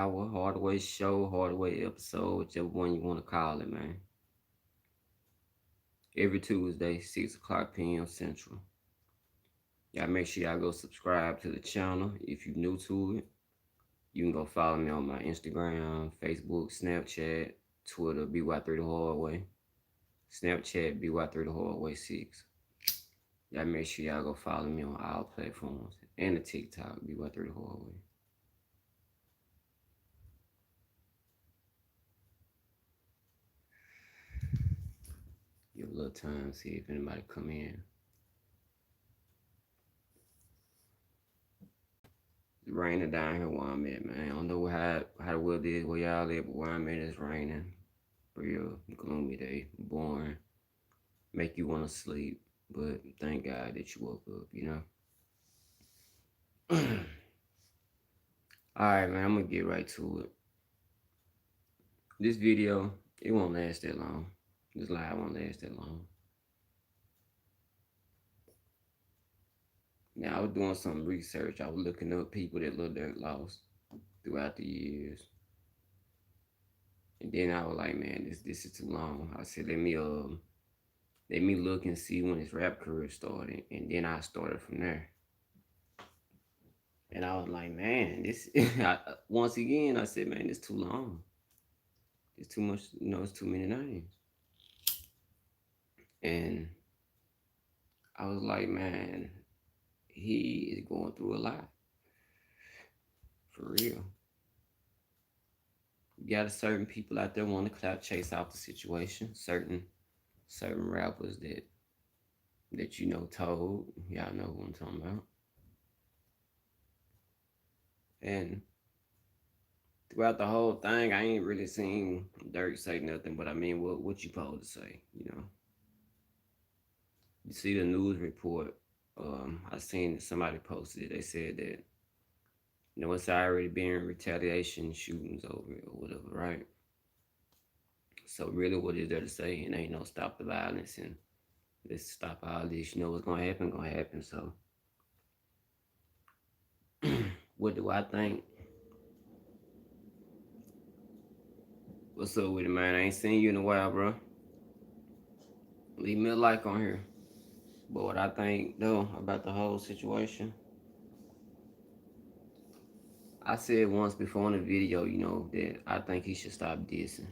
Our Hardway show, Hardway episode, whichever one you want to call it, man. Every Tuesday, 6 o'clock p.m. Central. Y'all make sure y'all go subscribe to the channel if you're new to it. You can go follow me on my Instagram, Facebook, Snapchat, Twitter, BY3 The Hardway. Snapchat, BY3 The Hardway 6. Y'all make sure y'all go follow me on all platforms. And the TikTok, BY3 The Hardway. Give a little time, see if anybody come in. It's raining down here where I'm at, man. I don't know how the weather is where y'all at, but where I'm at it's raining. Real gloomy day, boring, make you want to sleep. But thank God that you woke up, you know. Alright, man, I'm gonna get right to it. This video, it won't last that long. This live won't last that long. Now, I was doing some research. I was looking up people that Lil Durk lost throughout the years. And then I was like, man, this is too long. I said, let me look and see when his rap career started. And then I started from there. And I was like, man, this once again I said, man, it's too long. It's too much, it's too many names. And I was like, man, he is going through a lot. For real. You got certain people out there want to clout chase off the situation. Certain rappers that told. Y'all know who I'm talking about. And throughout the whole thing, I ain't really seen Durk say nothing, but I mean, what you supposed to say, You see the news report. I seen somebody posted it. They said that, it's already been retaliation shootings over it or whatever, right? So really, what is there to say? It ain't no stop the violence and let's stop all this. You know what's gonna happen. So, what do I think? What's up with it, man? I ain't seen you in a while, bro. Leave me a like on here. But what I think, though, about the whole situation, I said once before in the video, that I think he should stop dissing.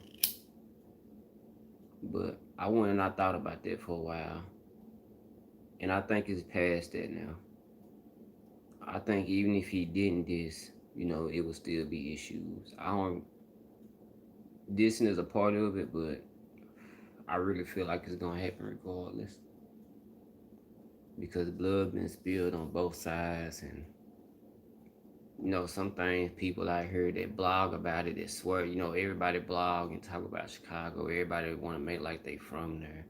But I went and I thought about that for a while. And I think it's past that now. I think even if he didn't diss, it would still be issues. Dissing is a part of it, but I really feel like it's gonna happen regardless. Because blood been spilled on both sides, and some things people out here that blog about it, that swear, everybody blog and talk about Chicago. Everybody want to make like they from there.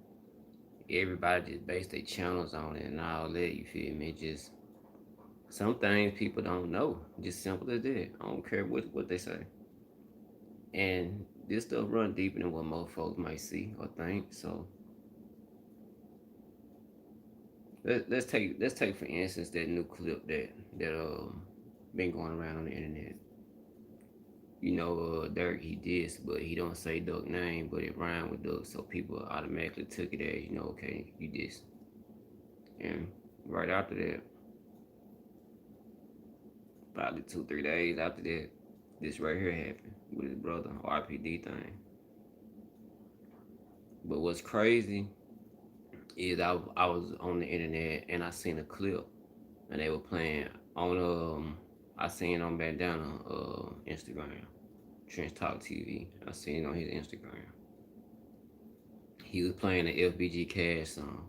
Everybody just base their channels on it and all that. You feel me? Just some things people don't know. Just simple as that. I don't care what they say. And this stuff run deeper than what most folks might see or think. So let's take for instance that new clip that been going around on the internet. Durk, he did, but he don't say Duck name, but it rhymed with Duck, so people automatically took it as, okay, you did. And right after that, probably 2-3 days after that, this right here happened with his brother, RPD thing. But what's crazy is I was on the internet and I seen a clip, and they were playing on I seen on Bandana Instagram, Trench Talk TV. I seen it on his Instagram. He was playing the FBG Cash song.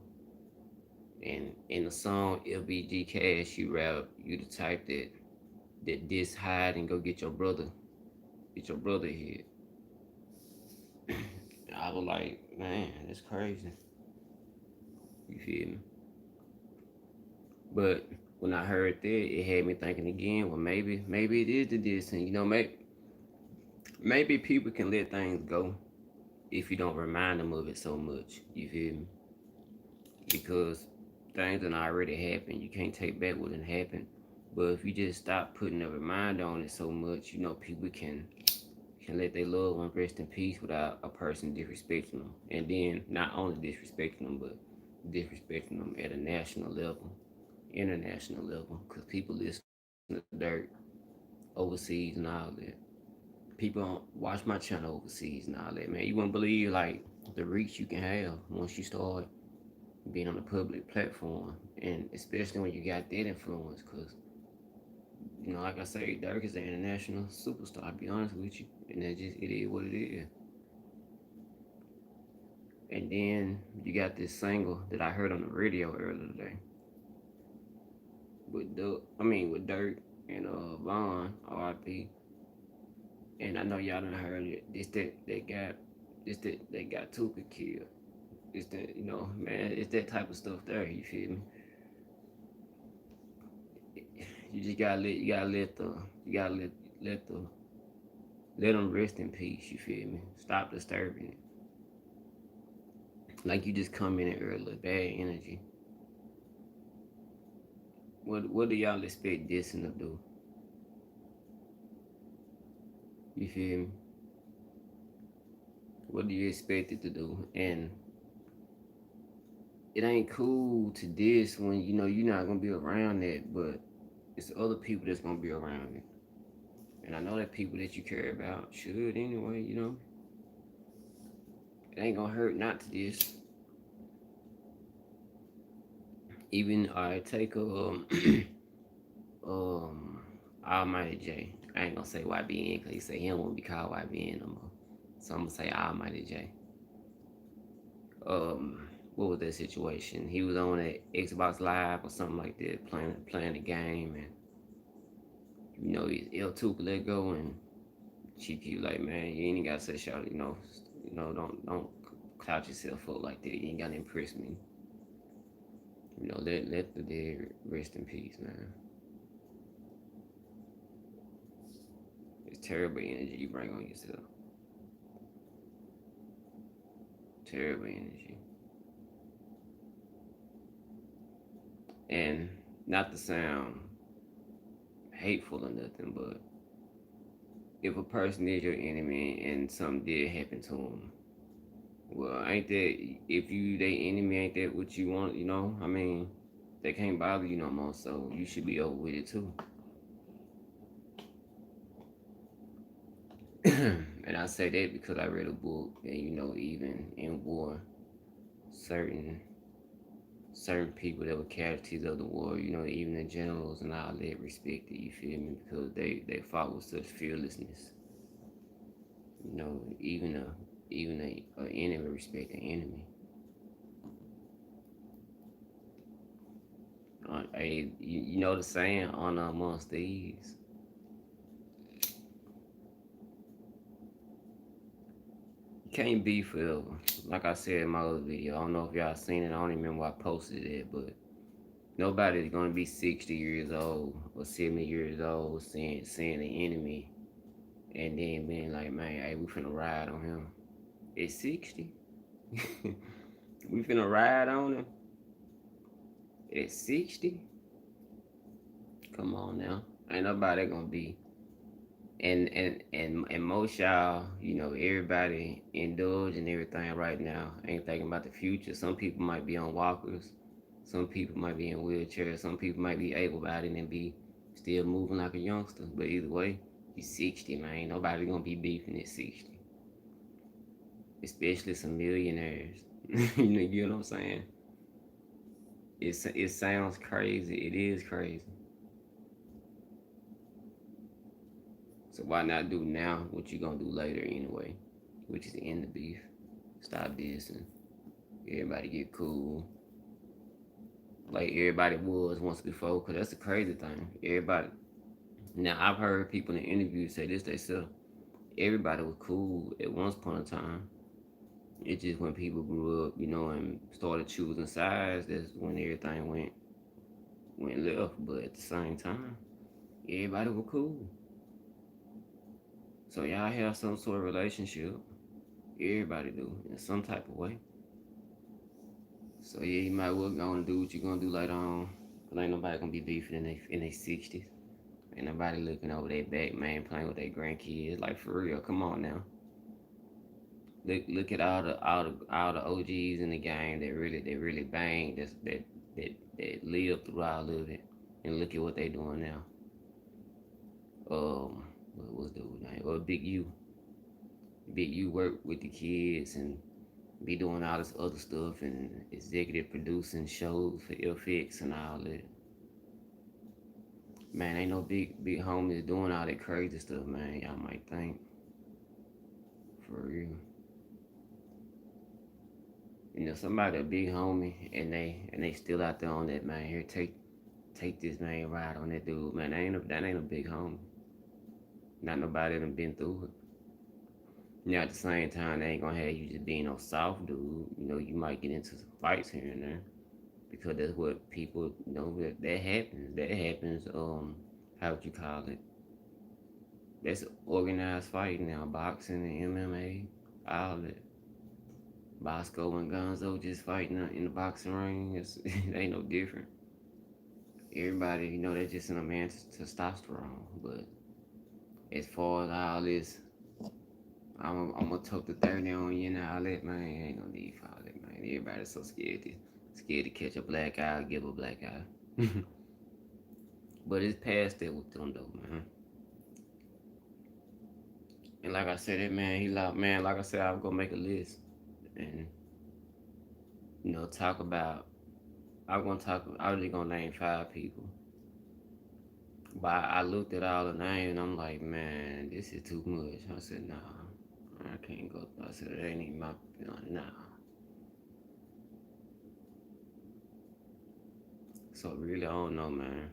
And in the song FBG Cash, you the type that this hide and go get your brother hit. I was like, man, that's crazy. You feel me? But when I heard that, it had me thinking again. Well, maybe it is the dissing. Maybe people can let things go if you don't remind them of it so much. You feel me? Because things that already happened, you can't take back what done happened. But if you just stop putting a reminder on it so much, people can let their loved one rest in peace without a person disrespecting them. And then not only disrespecting them, but disrespecting them at a national level, international level, because people listen to Durk overseas and all that. People don't watch my channel overseas and all that, man. You wouldn't believe like the reach you can have once you start being on a public platform, and especially when you got that influence, because like I say, Durk is an international superstar. I'll be honest with you, and it is what it is. And then you got this single that I heard on the radio earlier today with Durk and Vaughn, R.I.P. And I know y'all done heard it. They got Tuka killed. It's that man. It's that type of stuff there. You feel me? You just gotta let them rest in peace. You feel me? Stop disturbing it. Like you just come in early, bad energy. What do y'all expect this to do? You feel me? What do you expect it to do? And it ain't cool to diss when you're not gonna be around that, but it's other people that's gonna be around it. And I know that people that you care about should anyway, It ain't gonna hurt not to diss. Even I take Almighty J. I ain't gonna say YBN because he say he don't want to be called YBN no more. So I'm gonna say Almighty J. What was that situation? He was on a Xbox Live or something like that, playing the game, and his L2 could let go, and GQ like, man, you ain't gotta say shout, don't clout yourself up like that. You ain't gotta impress me. Let the dead rest in peace, man. It's terrible energy you bring on yourself. Terrible energy. And not to sound hateful or nothing, but if a person is your enemy and something did happen to them, well, ain't that, if you they enemy, ain't that what you want, I mean, they can't bother you no more, so you should be over with it too. And I say that because I read a book, and even in war, certain people that were casualties of the war, even the generals and all that respected, you feel me, because they fought with such fearlessness. Even a enemy respect an enemy. Hey, you know the saying, honor amongst thieves. You can't be forever. Like I said in my other video, I don't know if y'all seen it. I don't even remember where I posted it, but nobody's gonna be 60 years old or 70 years old seeing the enemy and then being like, man, hey, we finna ride on him. At 60? We finna ride on him? At 60? Come on now. Ain't nobody gonna be. And most y'all, everybody indulge in everything right now. Ain't thinking about the future. Some people might be on walkers. Some people might be in wheelchairs. Some people might be able-bodied and be still moving like a youngster. But either way, he's 60, man. Nobody gonna be beefing at 60. Especially some millionaires. You know what I'm saying? It sounds crazy. It is crazy. So why not do now what you gonna do later anyway? Which is end the beef. Stop dissing. Everybody get cool. Like everybody was once before, because that's the crazy thing. Everybody. Now, I've heard people in interviews say this themselves. Everybody was cool at once upon a time. It's just when people grew up, and started choosing sides, that's when everything went left. But at the same time, everybody was cool. So y'all have some sort of relationship. Everybody do, in some type of way. So yeah, you might well go and do what you're gonna do later on. Cause ain't nobody gonna be beefing in their 60s. and nobody looking over their back, man, playing with their grandkids. Like for real, come on now. Look at all the OGs in the game that really bang that live through all of it, and look at what they doing now. What was the name? Big U work with the kids and be doing all this other stuff and executive producing shows for FX and all that. Man, ain't no big homies doing all that crazy stuff, man. Y'all might think for real. Somebody a big homie and they still out there on that, man. Here, take this, man, ride on that dude, man. That ain't a big homie. Not nobody that been through it. Now at the same time, they ain't gonna have you just being no soft dude. You might get into some fights here and there because that's what people that happens. That happens. How would you call it? That's organized fighting now, boxing and MMA, all that. Bosco and Gonzo just fighting in the boxing ring. It ain't no different. Everybody, they're just in a man's testosterone. But as far as all this, I'm gonna tuck the 30 on you and all that, man. Ain't no need for all that, man. Everybody's so scared to catch a black eye, give a black eye. But it's past that with them though, man. And like I said, that man, he like, man, like I said, I was gonna make a list and talk about. I'm gonna talk. I was just gonna name 5 people, but I looked at all the names and I'm like, man, this is too much. I said, nah, I can't go. I said, it ain't even my, nah. So really, I don't know, man.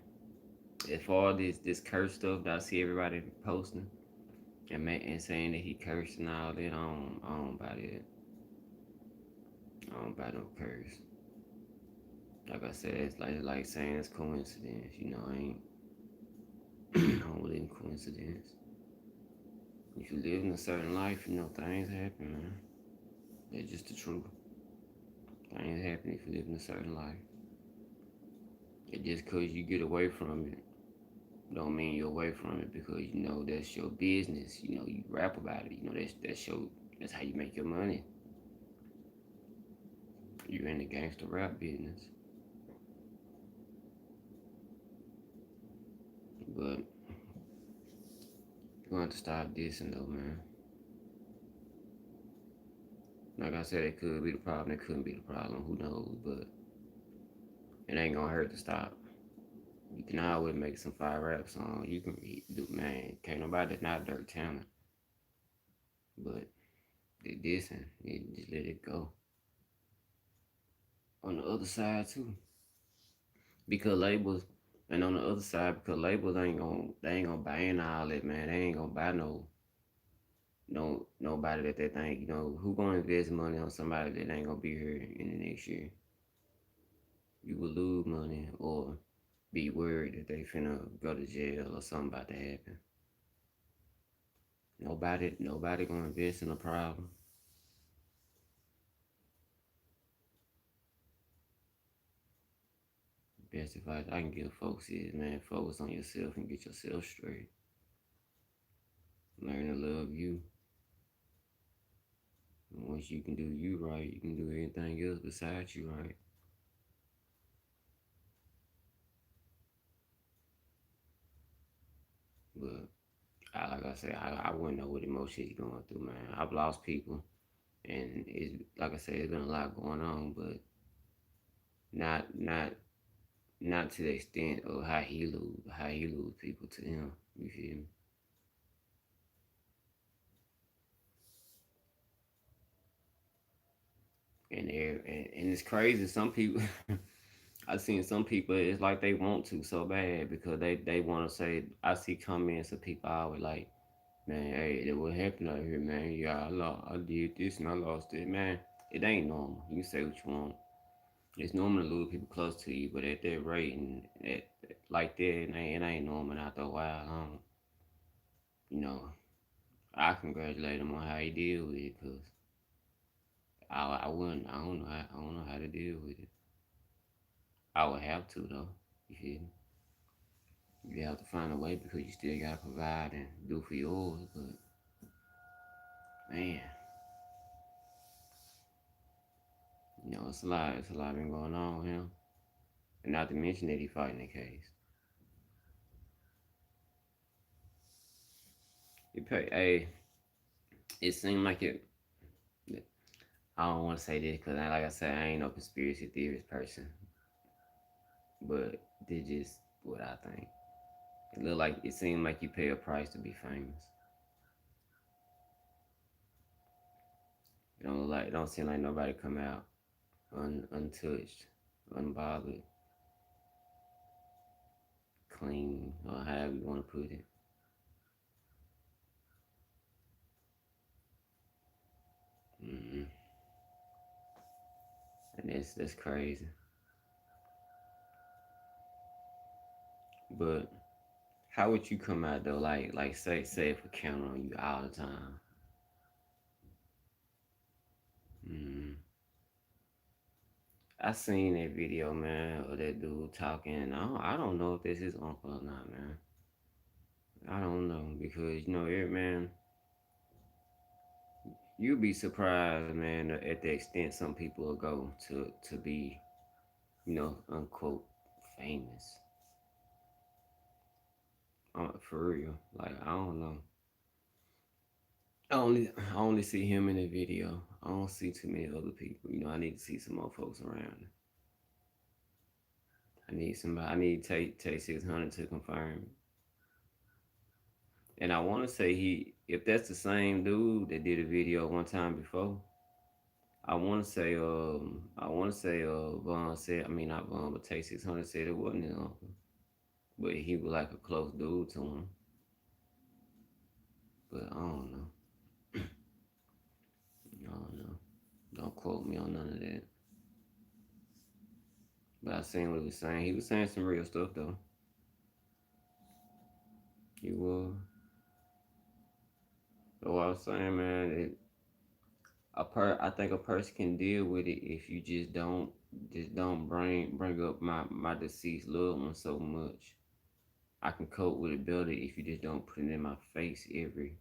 As far as this curse stuff that I see everybody posting and saying that he cursed and all that, I don't buy that. I don't buy no curse. Like I said, it's like saying it's coincidence. I ain't. I don't believe in coincidence. If you live in a certain life, things happen, man. That's just the truth. Things happen if you live in a certain life. And just because you get away from it, don't mean you're away from it because that's your business. You rap about it. That's how you make your money. You're in the gangster rap business. But you're going to stop dissing though, man. Like I said, it could be the problem. It couldn't be the problem. Who knows? But it ain't gonna hurt to stop. You can always make some fire rap songs. You can do, man. Can't nobody not Durk talent. But they dissing. They just let it go. On the other side too, because labels, and on the other side, because labels they ain't gonna buy in all that, man. They ain't gonna buy nobody that they think who gonna invest money on somebody that ain't gonna be here in the next year. You will lose money or be worried that they finna go to jail or something about to happen. Nobody gonna invest in a problem. Best advice I can give folks is, man, focus on yourself and get yourself straight. Learn to love you. And once you can do you right, you can do anything else besides you right. But like I said, I wouldn't know what emotions you're going through, man. I've lost people, and it's like I said, it's been a lot going on, but not not not to the extent of how he lose people to him. You feel me? And it's crazy. Some people, I seen some people. It's like they want to so bad because they want to say. I see comments of people always like, man, hey, that what happened out here, man. Yeah, I did this and I lost it, man. It ain't normal. You can say what you want. It's normal to lose people close to you, but at that rate and like that, it ain't normal after a while. You know, I congratulate him on how he deal with it, cause I wouldn't. I don't know how to deal with it. I would have to though. You feel me? You have to find a way because you still gotta provide and do for yours. But man, it's a lot been going on with him. And not to mention that he fighting the case. Hey, it seemed like it. I don't want to say this because, like I said, I ain't no conspiracy theorist person, but this just what I think. It seemed like you pay a price to be famous. It don't seem like nobody come out untouched, unbothered, clean, or however you want to put it. Mm-hmm. And that's crazy. But how would you come out though? Like say if we count on you all the time. Mm-hmm. I seen that video, man, of that dude talking. I don't know if this is uncle or not, man. I don't know because man, you'd be surprised, man, at the extent some people will go to be, unquote, famous. For real, like I don't know. I only see him in the video. I don't see too many other people. I need to see some more folks around. I need somebody. I need take 600 to confirm. And I want to say if that's the same dude that did a video one time before, I want to say, Vaughn said, I mean, not Vaughn, but Take 600 said it wasn't his uncle. But he was like a close dude to him. But I don't know. I don't know. Don't quote me on none of that. But I seen what he was saying. He was saying some real stuff, though. He was. So I was saying, man, I think a person can deal with it if you just don't bring up my deceased loved one so much. I can cope with it better if you just don't put it in my face every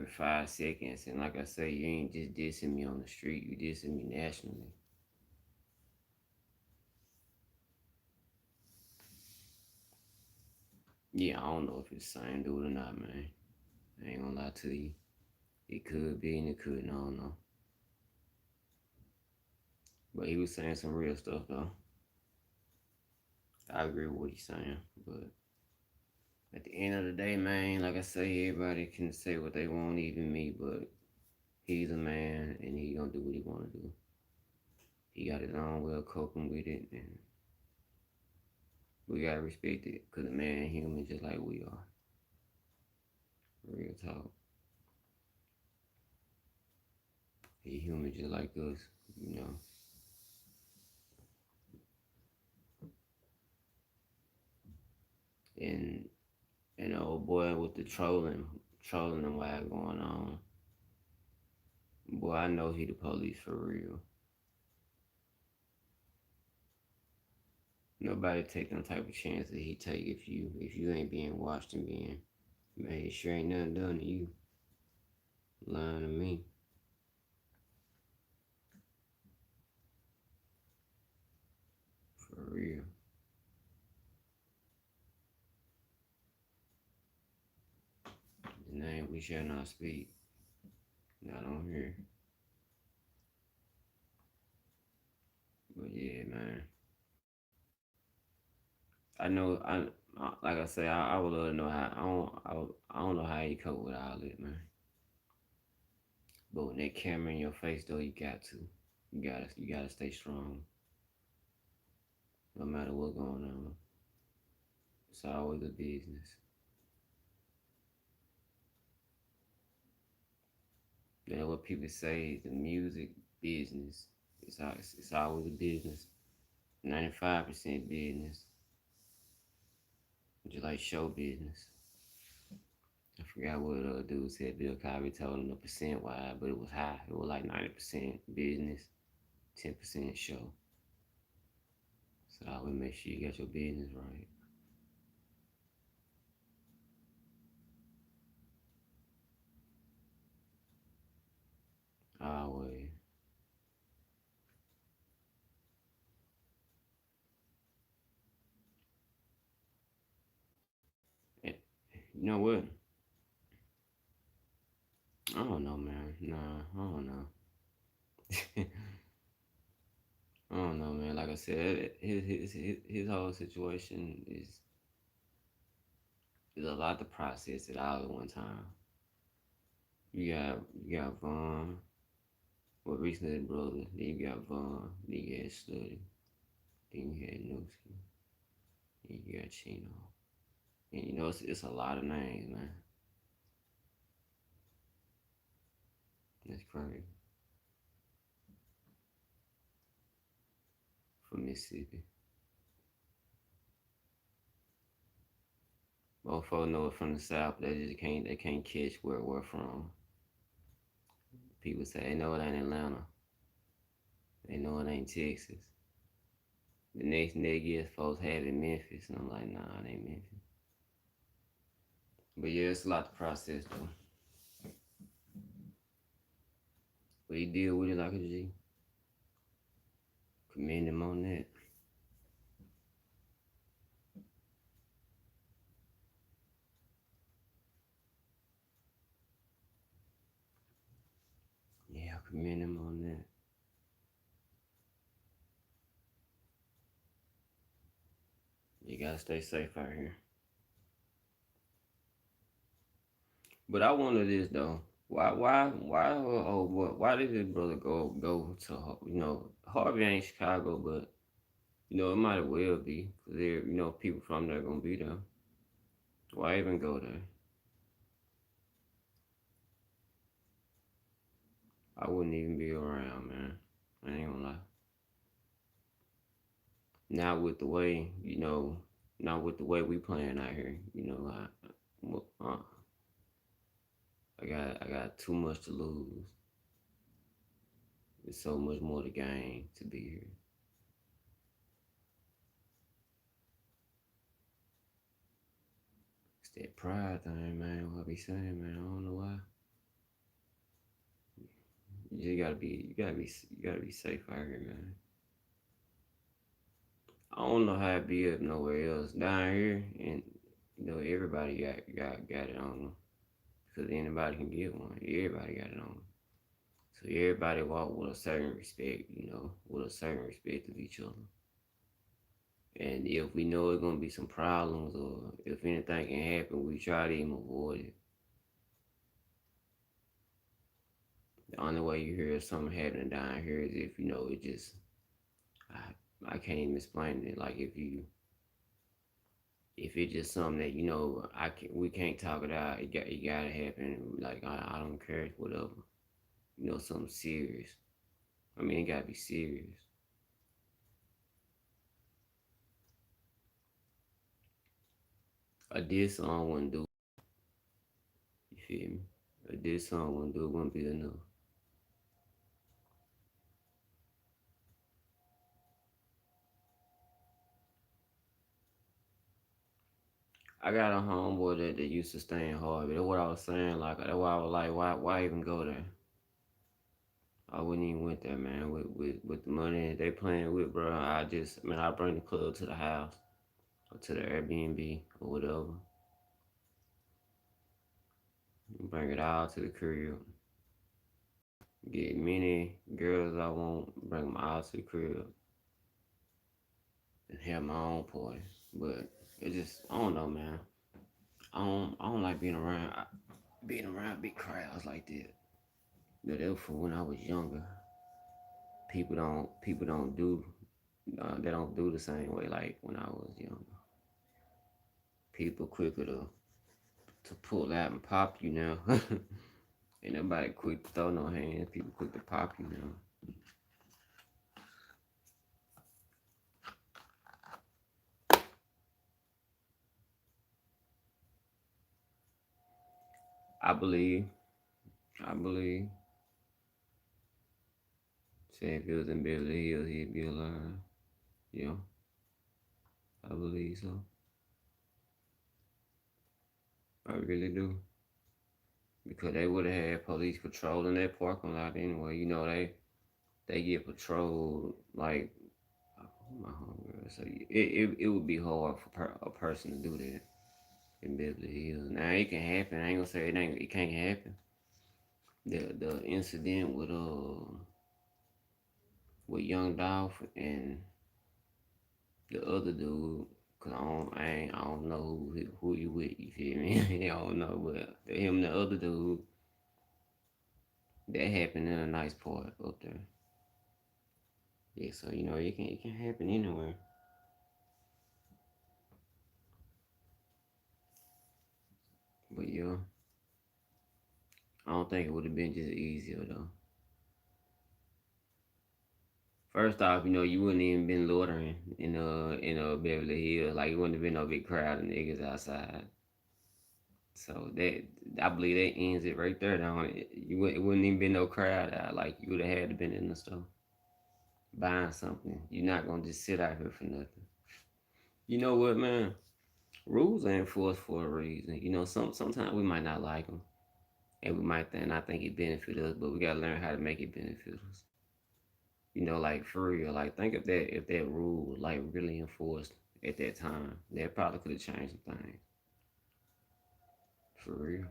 5 seconds. And like I say, you ain't just dissing me on the street, you dissing me nationally. Yeah, I don't know if it's the same dude or not, man. I ain't gonna lie to you. It could be and it couldn't, I don't know. But he was saying some real stuff though. I agree with what he's saying. But at the end of the day, man, like I say, everybody can say what they want, even me, but he's a man and he gonna do what he wanna do. He got his own way of coping with it, and we gotta respect it, cause the man human just like we are. Real talk. He human just like us, you know. And old boy with the trolling and why going on. Boy, I know he the police for real. Nobody take them type of chances he take if you ain't being watched and being made sure ain't nothing done to you. Lying to me. For real. The name we shall not speak. Not on here. But yeah, man. I know. Like I say. I would love to know how. I don't know how you cope with all it, man. But when that camera in your face, though, you got to. You gotta stay strong, no matter what's going on. It's always a business. You know what people say? The music business. It's always a business. 95% business. Just like show business. I forgot what dude said. Bill Cosby told him the percent why, but it was high. It was like 90% business, 10% show. So I would make sure you got your business right. You know what? I don't know, man. Nah, I don't know. I don't know, man. Like I said, his whole situation is a lot to process it all at one time. You got Vaughn, well, recently brother. Then you got Vaughn. Then you got Slutty. Then you had Nooski. Then you got Chino. And you know it's a lot of names, man. That's crazy for Mississippi. Both folks know it from the South. They can't catch where we're from. People say they know it ain't Atlanta. They know it ain't Texas. The next nigga folks have in Memphis, and I'm like, nah, it ain't Memphis. But yeah, it's a lot to process though. But he deal with it like a G. Commend him on that. Yeah, commend him on that. You gotta stay safe out here. But I wonder this though. Why did his brother go to Harvey ain't Chicago, but it might well be because there people from there gonna be there. Why even go there? I wouldn't even be around, man. I ain't gonna lie. Not with the way not with the way we playing out here. I got too much to lose. There's so much more to gain to be here. It's that pride thing, man. What I be saying, man. I don't know why. You gotta be safe out here, man. I don't know how it be up nowhere else down here, and everybody got it on them because anybody can get one. Everybody got it on them, so everybody walk with a certain respect, with a certain respect of each other. And if we know it's gonna be some problems or if anything can happen, we try to even avoid it. The only way you hear something happening down here is if it just I can't even explain it. Like if it's just something that we can't talk it out. It gotta happen. Like I don't care, whatever. Something serious. I mean, it gotta be serious. A diss song wouldn't do. You feel me? A diss song wouldn't do. It wouldn't be enough. I got a homeboy that used to stay in Harvey. That's what I was saying. Like that's why I was like, why even go there? I wouldn't even went there, man. With the money they playing with, bro. I bring the club to the house or to the Airbnb or whatever. Bring it all to the crib. Get many girls I want. Bring them all to the crib and have my own party. But it just, I don't know, man. I don't like being around big crowds like that. That was for when I was younger. People don't do they don't do the same way like when I was younger. People quicker to pull out and pop you now. Ain't nobody quick to throw no hands. People quick to pop you now. I believe. I believe. Say if he was in Beverly Hills, he'd be alive. Yeah, I believe so. I really do. Because they would have had police patrolling that parking lot anyway. They get patrolled like my homegirl. So it would be hard for a person to do that. in Beverly Hills. Now it can happen. I ain't gonna say it can't happen. The incident with Young Dolph and the other dude, cause I don't know who you with. You feel me? I don't know, but him and the other dude, that happened in a nice part up there. Yeah, so you know it can happen anywhere. But yeah, I don't think it would have been just easier though. First off, you wouldn't even been loitering in Beverly Hills. Like it wouldn't have been no big crowd of niggas outside. So that I believe that ends it right there. Down it wouldn't even been no crowd out. Like you would have had to been in the store buying something. You're not gonna just sit out here for nothing. You know what, man? Rules are enforced for a reason. Sometimes we might not like them, and we might not think it benefit us, but we gotta learn how to make it benefit us. Like for real. Like think of that if that rule was like really enforced at that time, that probably could have changed some things. For real.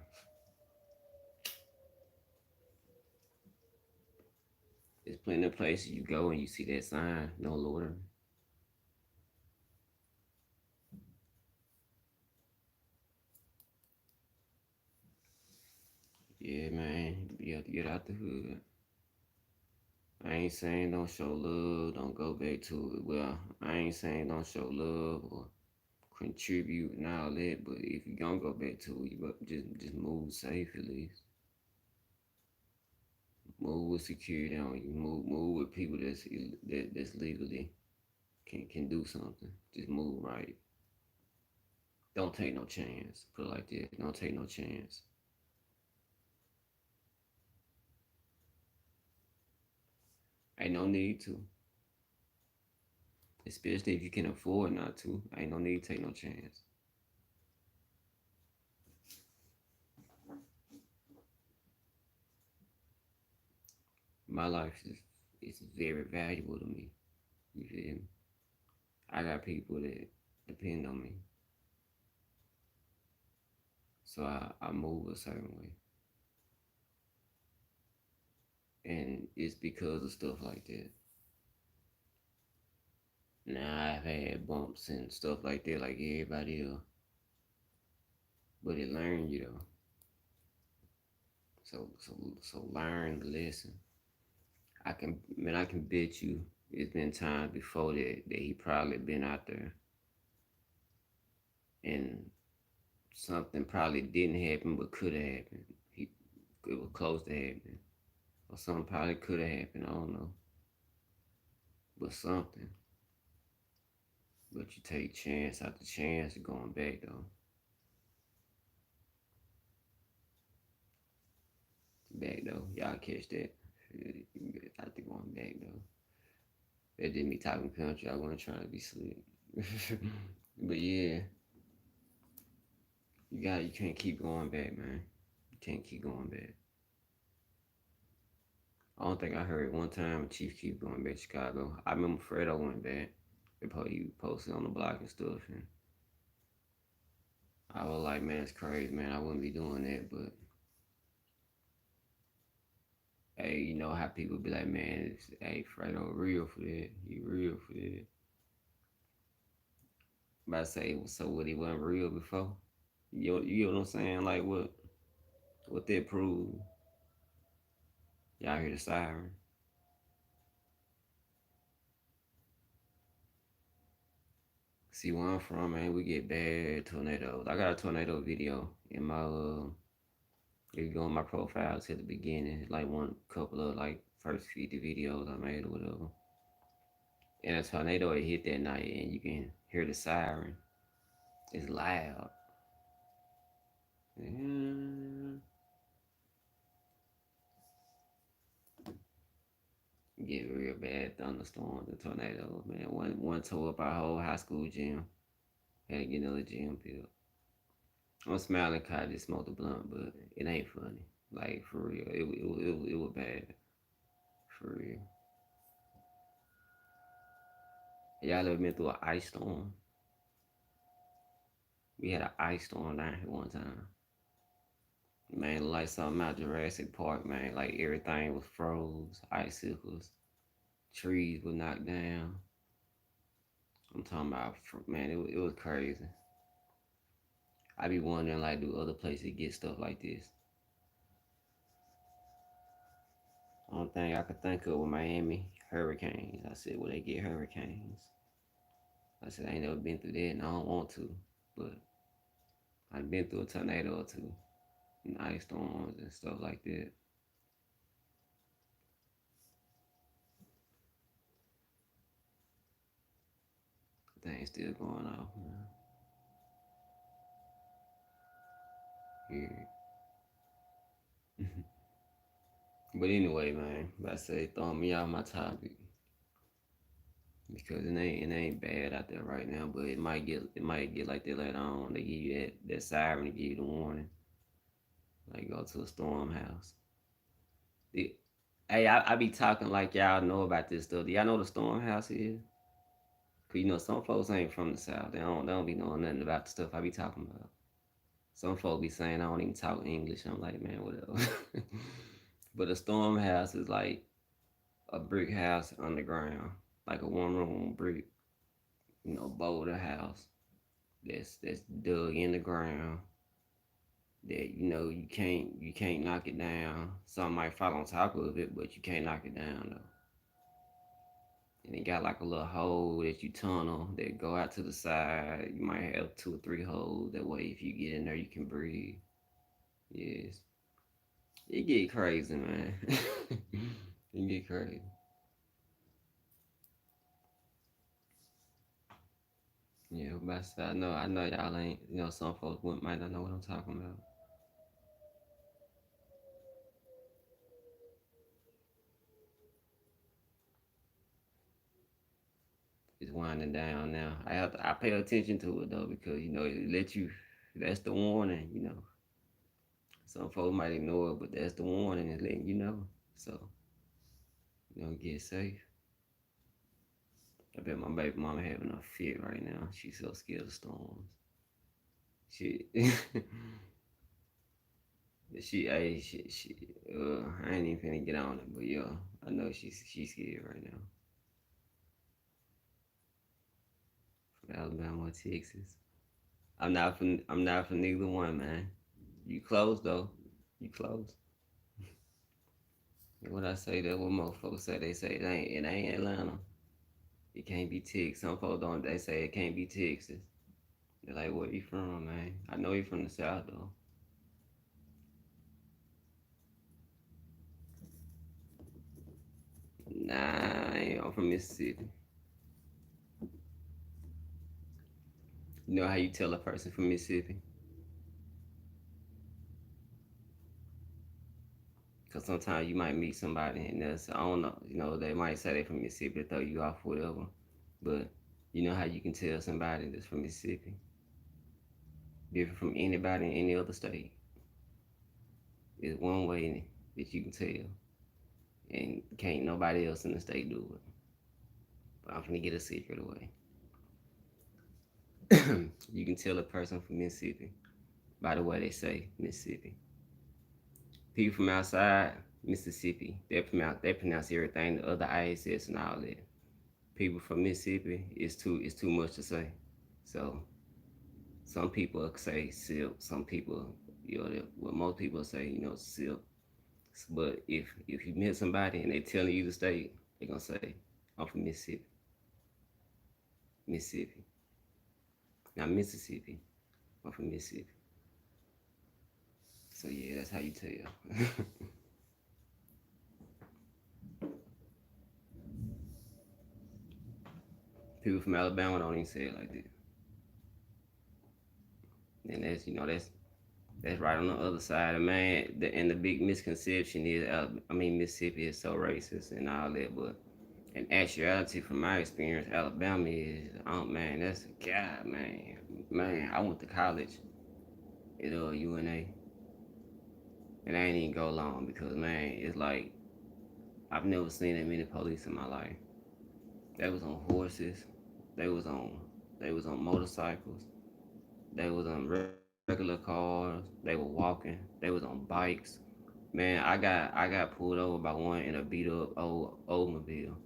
There's plenty of places you go and you see that sign, no loitering. Yeah, man, you have to get out the hood. I ain't saying don't show love, don't go back to it. Well, I ain't saying don't show love or contribute and all that, but if you gonna go back to it, you just move safe at least. Move with security on you. Move with people that's legally can do something. Just move right. Don't take no chance. Put it like that. Don't take no chance. Ain't no need to. Especially if you can afford not to. Ain't no need to take no chance. My life is very valuable to me. You feel me? I got people that depend on me. So I move a certain way. And it's because of stuff like that. Now I've had bumps and stuff like that like everybody else. But it learned you though. So learn the lesson. I can bet you it's been times before that he probably been out there and something probably didn't happen but could have happened. It was close to happening. Or something probably could have happened, I don't know. But something. But you take chance after chance of going back though. Back though. Y'all catch that. After going back though. That didn't be talking country. I wasn't trying to be slick. But yeah. You can't keep going back, man. You can't keep going back. I don't think I heard one time Chief keep going back to Chicago. I remember Fredo went back. He posted on the block and stuff, and I was like, man, it's crazy, man. I wouldn't be doing that, but hey, you know how people be like, man, hey, Fredo real for that. He real for that. But I say, so what? He wasn't real before. You know what I'm saying? Like what that prove? Y'all hear the siren? See where I'm from, man. We get bad tornadoes. I got a tornado video in my if you go on my profile to the beginning, like one couple of like first 50 videos I made or whatever. And a tornado had hit that night and you can hear the siren. It's loud. Yeah. Get real bad thunderstorms and tornadoes, man. One tore up our whole high school gym. Had to get another gym built. I'm smiling cause I just smoked a blunt, but it ain't funny. Like for real, it was bad. For real. Y'all ever been through an ice storm? We had an ice storm down here one time. Man, like something out Jurassic Park, man. Like everything was froze, icicles, trees were knocked down. I'm talking about, man, it was crazy. I be wondering, like, do other places get stuff like this? Only thing I could think of was Miami hurricanes. I said, well, they get hurricanes. I said, I ain't never been through that, and I don't want to, but I've been through a tornado or two, and ice storms and stuff like that. Things still going off, man. Yeah. But anyway, man, I say throwing me off my topic because it ain't bad out there right now, but it might get like that later on. They give you that siren to give you the warning, like go to a storm house. The, hey, I be talking like y'all know about this stuff. Do y'all know what a storm house is? Cause some folks ain't from the south. They don't be knowing nothing about the stuff I be talking about. Some folks be saying I don't even talk English. I'm like, man, whatever. But a storm house is like a brick house underground, like a one room brick, boulder house that's dug in the ground that you can't knock it down. Some might fall on top of it, but you can't knock it down though. And it got like a little hole that you tunnel that go out to the side. You might have 2 or 3 holes. That way, if you get in there, you can breathe. Yes, it get crazy, man. It get crazy. Yeah, but I know y'all ain't. Some folks might not know what I'm talking about. It's winding down now. I pay attention to it though because it let you. That's the warning. Some folks might ignore it, but that's the warning. It's letting you know. So get safe. I bet my baby mama having a fit right now. She's so scared of storms. She, I ain't even finna get on it, but yeah, I know she's scared right now. From Alabama or Texas. I'm not from neither one, man. You close though. You close. And what I say that what most folks say, they say it ain't Atlanta. It can't be Texas. Some folks don't they say it can't be Texas. They're like, where you from, man? I know you from the South though. Nah, I'm from Mississippi. You know how you tell a person from Mississippi? Because sometimes you might meet somebody and that's, I don't know, they might say they from Mississippi to throw you off, whatever. But you know how you can tell somebody that's from Mississippi? Different from anybody in any other state. It's one way that you can tell. And can't nobody else in the state do it. But I'm finna get a secret away. You can tell a person from Mississippi by the way they say Mississippi. People from outside Mississippi, they pronounce everything the other ISS and all that. People from Mississippi, it's too much to say. So some people say silk, some people, what most people say, silk. But if you meet somebody and they telling you the state, they gonna say, I'm from Mississippi. Mississippi. Not Mississippi. I'm from Mississippi. So yeah, that's how you tell. People from Alabama don't even say it like that. And that's right on the other side. And man, and the big misconception is, Mississippi is so racist and all that, but in actuality, from my experience, Alabama is, oh man, that's God, man. I went to college at UNA, and I ain't even go long because man, it's like I've never seen that many police in my life. They was on horses, they was on motorcycles, They was on regular cars. They were walking. They was on bikes. Man, I got pulled over by one in a beat up old mobile.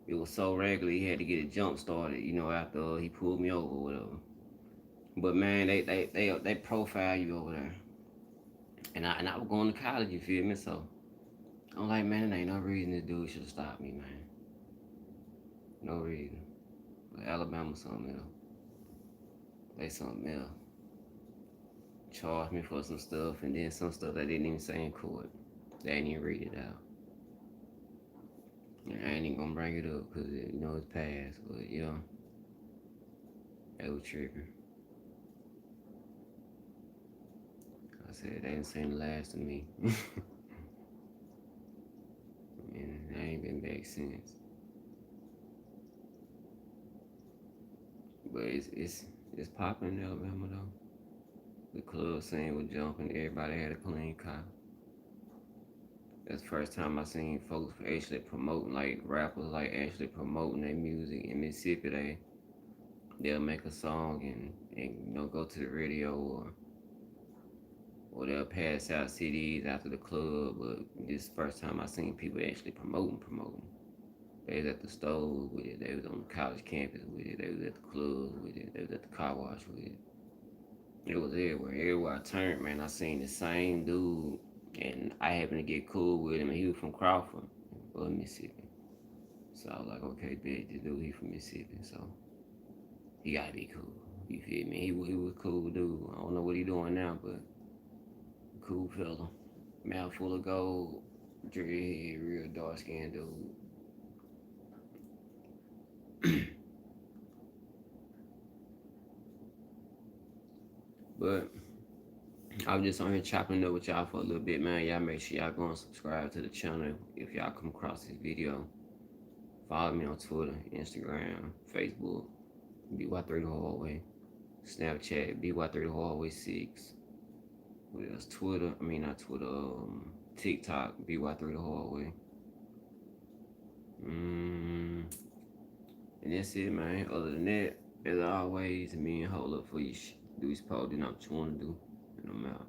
It was so regular he had to get it jump started, after he pulled me over or whatever. But man, they profile you over there. And I was going to college, you feel me? So I'm like, man, there ain't no reason this dude should have stopped me, man. No reason. But Alabama something else. They something else. Charged me for some stuff and then some stuff they didn't even say in court. They ain't even read it out. And I ain't even gonna bring it up because it's past. But they was tripping. I said they didn't seem the last to me. And I ain't been back since. But it's popping in Alabama though. The club scene was jumping. Everybody had a clean car. That's the first time I seen folks actually promoting, like rappers, like actually promoting their music in Mississippi. They'll make a song and go to the radio or they'll pass out CDs after the club. But this is the first time I seen people actually promoting. They was at the store with it. They was on the college campus with it. They was at the club with it. They was at the car wash with it. It was everywhere. Everywhere I turned, man, I seen the same dude, and I happened to get cool with him. And he was from Crawford, Mississippi. So I was like, okay, bet this dude he from Mississippi, so he gotta be cool. You feel me? He was a cool dude. I don't know what he doing now, but cool fella. Mouth full of gold, dreadhead, real dark skinned dude. But I was just on here chopping it up with y'all for a little bit, man. Y'all make sure y'all go and subscribe to the channel if y'all come across this video. Follow me on Twitter, Instagram, Facebook, BY3 The Hardway, Snapchat, BY3 The Hardway 6. What else? Twitter, I mean not Twitter, TikTok, BY3 The Hardway. And that's it, man. Other than that, as always, me and hold up for you. Do this poll, then I'm what you want to do, and I'm out.